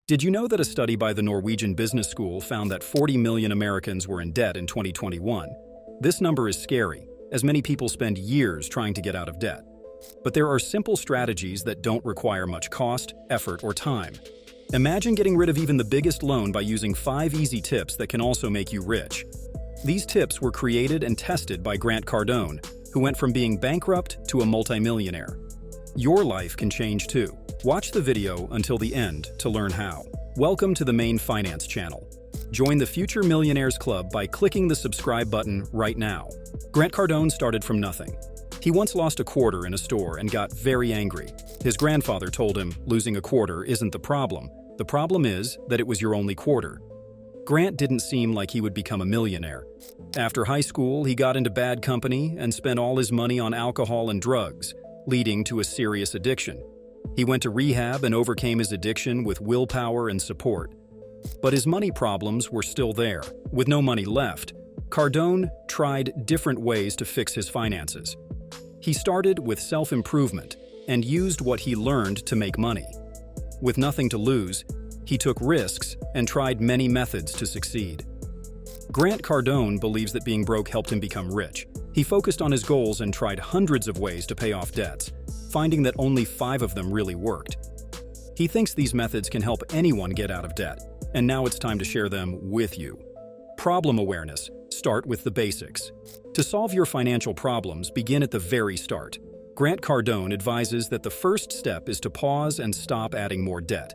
Did you know that a study by the Norwegian Business School found that 40 million Americans were in debt in 2021? This number is scary, as many people spend years trying to get out of debt. But there are simple strategies that don't require much cost, effort, or time. Imagine getting rid of even the biggest loan by using 5 easy tips that can also make you rich. These tips were created and tested by Grant Cardone, who went from being bankrupt to a multimillionaire. Your life can change too. Watch the video until the end to learn how. Welcome to the main finance channel. Join the Future Millionaires Club by clicking the subscribe button right now. Grant Cardone started from nothing. He once lost a quarter in a store and got very angry. His grandfather told him, losing a quarter isn't the problem. The problem is that it was your only quarter. Grant didn't seem like he would become a millionaire. After high school, he got into bad company and spent all his money on alcohol and drugs, leading to a serious addiction. He went to rehab and overcame his addiction with willpower and support. But his money problems were still there. With no money left, Cardone tried different ways to fix his finances. He started with self-improvement and used what he learned to make money. With nothing to lose, he took risks and tried many methods to succeed. Grant Cardone believes that being broke helped him become rich. He focused on his goals and tried hundreds of ways to pay off debts, finding that only 5 of them really worked. He thinks these methods can help anyone get out of debt, and now it's time to share them with you. Problem awareness. Start with the basics. To solve your financial problems, begin at the very start. Grant Cardone advises that the first step is to pause and stop adding more debt.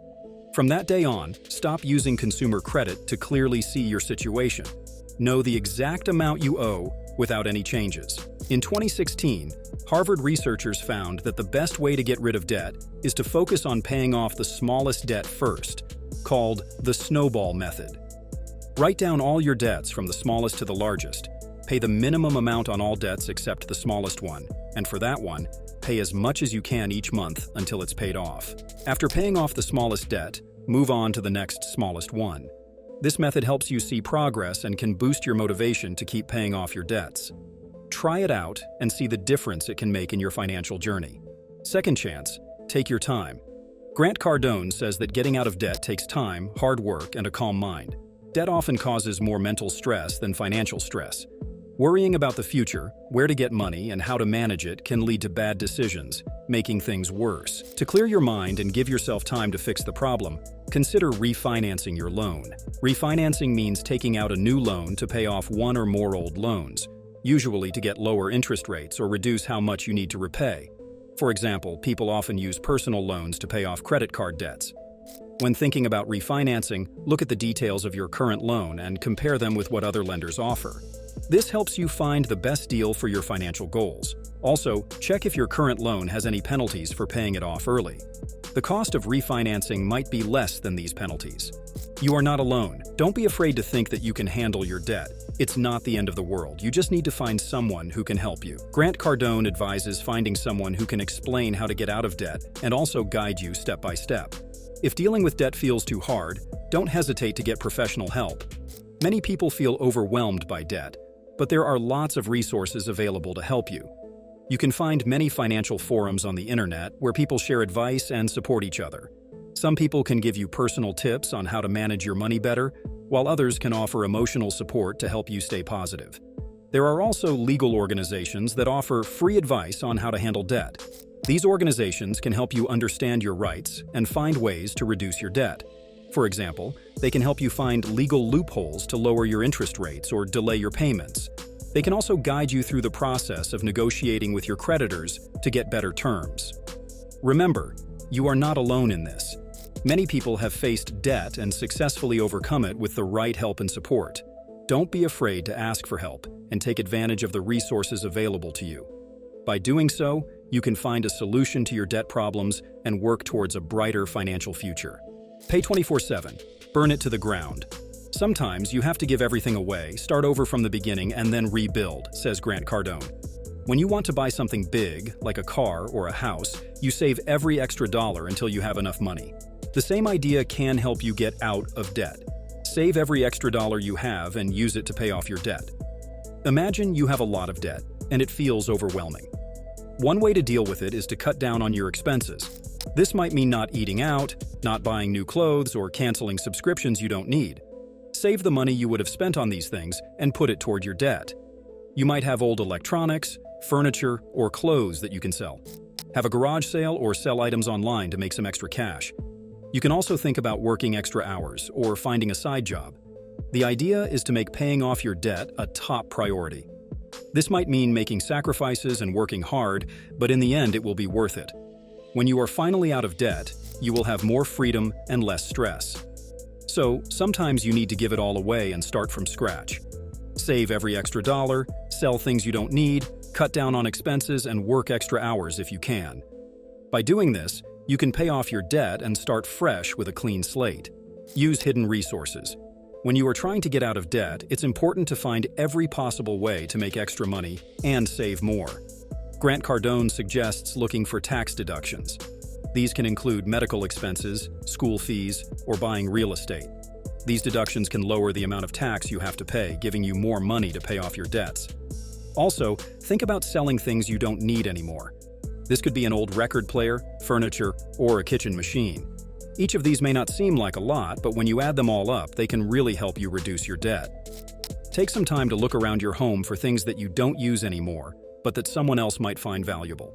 From that day on, stop using consumer credit to clearly see your situation. Know the exact amount you owe without any changes. In 2016, Harvard researchers found that the best way to get rid of debt is to focus on paying off the smallest debt first, called the snowball method. Write down all your debts from the smallest to the largest. Pay the minimum amount on all debts except the smallest one, and for that one, pay as much as you can each month until it's paid off. After paying off the smallest debt, move on to the next smallest one. This method helps you see progress and can boost your motivation to keep paying off your debts. Try it out and see the difference it can make in your financial journey. Second chance, take your time. Grant Cardone says that getting out of debt takes time, hard work, and a calm mind. Debt often causes more mental stress than financial stress. Worrying about the future, where to get money, and how to manage it can lead to bad decisions, making things worse. To clear your mind and give yourself time to fix the problem, consider refinancing your loan. Refinancing means taking out a new loan to pay off one or more old loans, usually to get lower interest rates or reduce how much you need to repay. For example, people often use personal loans to pay off credit card debts. When thinking about refinancing, look at the details of your current loan and compare them with what other lenders offer. This helps you find the best deal for your financial goals. Also, check if your current loan has any penalties for paying it off early. The cost of refinancing might be less than these penalties. You are not alone. Don't be afraid to think that you can handle your debt. It's not the end of the world. You just need to find someone who can help you. Grant Cardone advises finding someone who can explain how to get out of debt and also guide you step by step. If dealing with debt feels too hard, don't hesitate to get professional help. Many people feel overwhelmed by debt, but there are lots of resources available to help you. You can find many financial forums on the internet where people share advice and support each other. Some people can give you personal tips on how to manage your money better, while others can offer emotional support to help you stay positive. There are also legal organizations that offer free advice on how to handle debt. These organizations can help you understand your rights and find ways to reduce your debt. For example, they can help you find legal loopholes to lower your interest rates or delay your payments. They can also guide you through the process of negotiating with your creditors to get better terms. Remember, you are not alone in this. Many people have faced debt and successfully overcome it with the right help and support. Don't be afraid to ask for help and take advantage of the resources available to you. By doing so, you can find a solution to your debt problems and work towards a brighter financial future. Pay 24/7. Burn it to the ground. Sometimes you have to give everything away, start over from the beginning, and then rebuild, says Grant Cardone. When you want to buy something big, like a car or a house, you save every extra dollar until you have enough money. The same idea can help you get out of debt. Save every extra dollar you have and use it to pay off your debt. Imagine you have a lot of debt, and it feels overwhelming. One way to deal with it is to cut down on your expenses. This might mean not eating out, not buying new clothes, or canceling subscriptions you don't need. Save the money you would have spent on these things and put it toward your debt. You might have old electronics, furniture, or clothes that you can sell. Have a garage sale or sell items online to make some extra cash. You can also think about working extra hours or finding a side job. The idea is to make paying off your debt a top priority. This might mean making sacrifices and working hard, but in the end it will be worth it. When you are finally out of debt, you will have more freedom and less stress. So, sometimes you need to give it all away and start from scratch. Save every extra dollar, sell things you don't need, cut down on expenses, and work extra hours if you can. By doing this, you can pay off your debt and start fresh with a clean slate. Use hidden resources. When you are trying to get out of debt, it's important to find every possible way to make extra money and save more. Grant Cardone suggests looking for tax deductions. These can include medical expenses, school fees, or buying real estate. These deductions can lower the amount of tax you have to pay, giving you more money to pay off your debts. Also, think about selling things you don't need anymore. This could be an old record player, furniture, or a kitchen machine. Each of these may not seem like a lot, but when you add them all up, they can really help you reduce your debt. Take some time to look around your home for things that you don't use anymore, but that someone else might find valuable.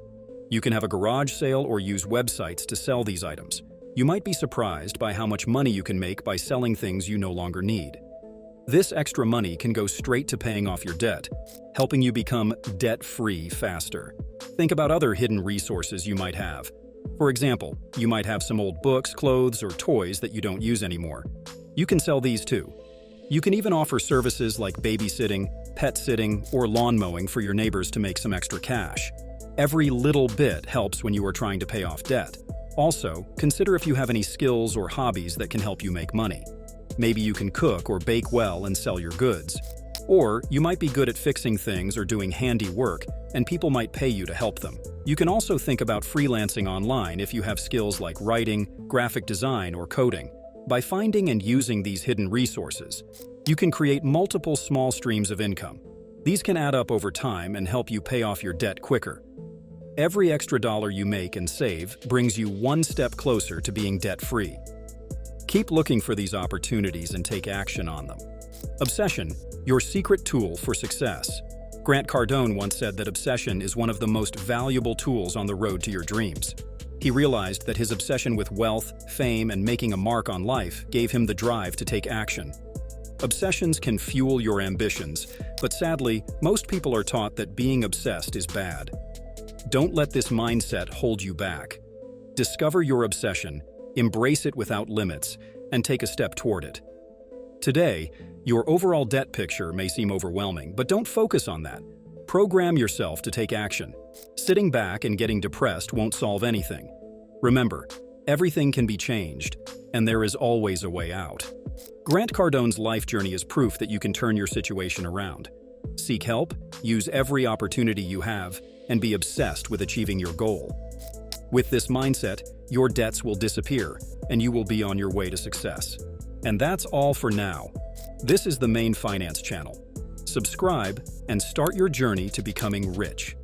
You can have a garage sale or use websites to sell these items. You might be surprised by how much money you can make by selling things you no longer need. This extra money can go straight to paying off your debt, helping you become debt-free faster. Think about other hidden resources you might have. For example, you might have some old books, clothes, or toys that you don't use anymore. You can sell these too. You can even offer services like babysitting, pet sitting, or lawn mowing for your neighbors to make some extra cash. Every little bit helps when you are trying to pay off debt. Also, consider if you have any skills or hobbies that can help you make money. Maybe you can cook or bake well and sell your goods. Or you might be good at fixing things or doing handy work, and people might pay you to help them. You can also think about freelancing online if you have skills like writing, graphic design, or coding. By finding and using these hidden resources, you can create multiple small streams of income. These can add up over time and help you pay off your debt quicker. Every extra dollar you make and save brings you one step closer to being debt-free. Keep looking for these opportunities and take action on them. Obsession, your secret tool for success. Grant Cardone once said that obsession is one of the most valuable tools on the road to your dreams. He realized that his obsession with wealth, fame, and making a mark on life gave him the drive to take action. Obsessions can fuel your ambitions, but sadly, most people are taught that being obsessed is bad. Don't let this mindset hold you back. Discover your obsession, embrace it without limits, and take a step toward it. Today, your overall debt picture may seem overwhelming, but don't focus on that. Program yourself to take action. Sitting back and getting depressed won't solve anything. Remember, everything can be changed, and there is always a way out. Grant Cardone's life journey is proof that you can turn your situation around. Seek help, use every opportunity you have, and be obsessed with achieving your goal. With this mindset, your debts will disappear, and you will be on your way to success. And that's all for now. This is the Main Finance Channel. Subscribe and start your journey to becoming rich.